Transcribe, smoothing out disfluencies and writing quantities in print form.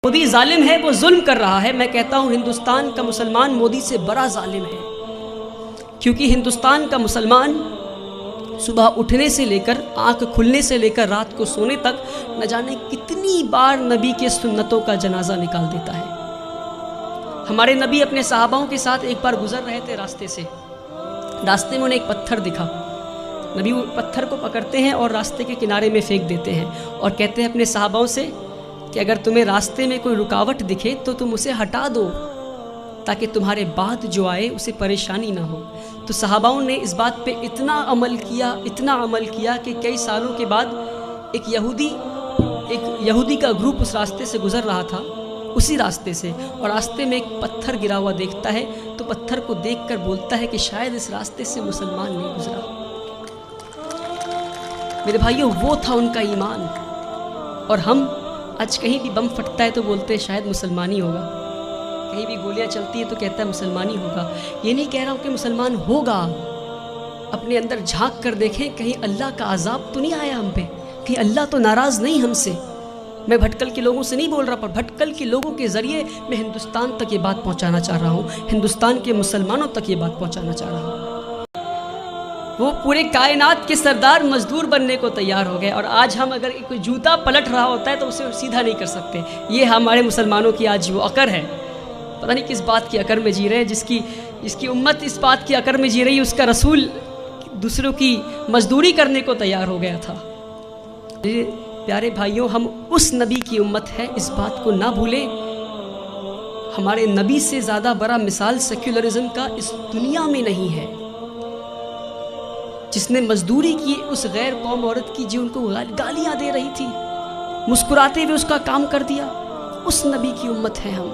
مودی ظالم ہے، وہ ظلم کر رہا ہے۔ میں کہتا ہوں ہندوستان کا مسلمان مودی سے بڑا ظالم ہے، کیونکہ ہندوستان کا مسلمان صبح اٹھنے سے لے کر آنکھ کھلنے سے لے کر رات کو سونے تک نہ جانے کتنی بار نبی کے سنتوں کا جنازہ نکال دیتا ہے۔ ہمارے نبی اپنے صحاباؤں کے ساتھ ایک بار گزر رہے تھے راستے سے، راستے میں انہیں ایک پتھر دکھا، نبی وہ پتھر کو پکڑتے ہیں اور راستے کے کنارے میں پھینک دیتے ہیں اور کہتے ہیں اپنے صحاباؤں سے کہ اگر تمہیں راستے میں کوئی رکاوٹ دکھے تو تم اسے ہٹا دو تاکہ تمہارے بعد جو آئے اسے پریشانی نہ ہو۔ تو صحاباؤں نے اس بات پہ اتنا عمل کیا کہ کئی سالوں کے بعد ایک یہودی کا گروپ اس راستے سے گزر رہا تھا، اسی راستے سے، اور راستے میں ایک پتھر گرا ہوا دیکھتا ہے تو پتھر کو دیکھ کر بولتا ہے کہ شاید اس راستے سے مسلمان نہیں گزرا۔ میرے بھائیوں، وہ تھا ان کا ایمان۔ اور ہم آج کہیں بھی بم پھٹتا ہے تو بولتے ہیں شاید مسلمانی ہوگا، کہیں بھی گولیاں چلتی ہے تو کہتا ہے مسلمانی ہوگا۔ یہ نہیں کہہ رہا ہوں کہ مسلمان ہوگا، اپنے اندر جھانک کر دیکھیں کہیں اللہ کا عذاب تو نہیں آیا ہم پہ، کہیں اللہ تو ناراض نہیں ہم سے۔ میں بھٹکل کے لوگوں سے نہیں بول رہا، پر بھٹکل کے لوگوں کے ذریعے میں ہندوستان تک یہ بات پہنچانا چاہ رہا ہوں، ہندوستان کے مسلمانوں تک یہ بات پہنچانا چاہ رہا ہوں۔ وہ پورے کائنات کے سردار مزدور بننے کو تیار ہو گئے، اور آج ہم اگر کوئی جوتا پلٹ رہا ہوتا ہے تو اسے سیدھا نہیں کر سکتے۔ یہ ہمارے مسلمانوں کی آج وہ عقر ہے، پتہ نہیں کس بات کی عقر میں جی رہے ہیں، جس کی امت اس بات کی عقر میں جی رہی ہے، اس کا رسول دوسروں کی مزدوری کرنے کو تیار ہو گیا تھا۔ پیارے بھائیوں، ہم اس نبی کی امت ہے، اس بات کو نہ بھولیں۔ ہمارے نبی سے زیادہ بڑا مثال سیکولرزم کا اس دنیا میں نہیں ہے، جس نے مزدوری کی اس غیر قوم عورت کی جو ان کو گالیاں دے رہی تھی، مسکراتے ہوئے اس کا کام کر دیا۔ اس نبی کی امت ہے ہم۔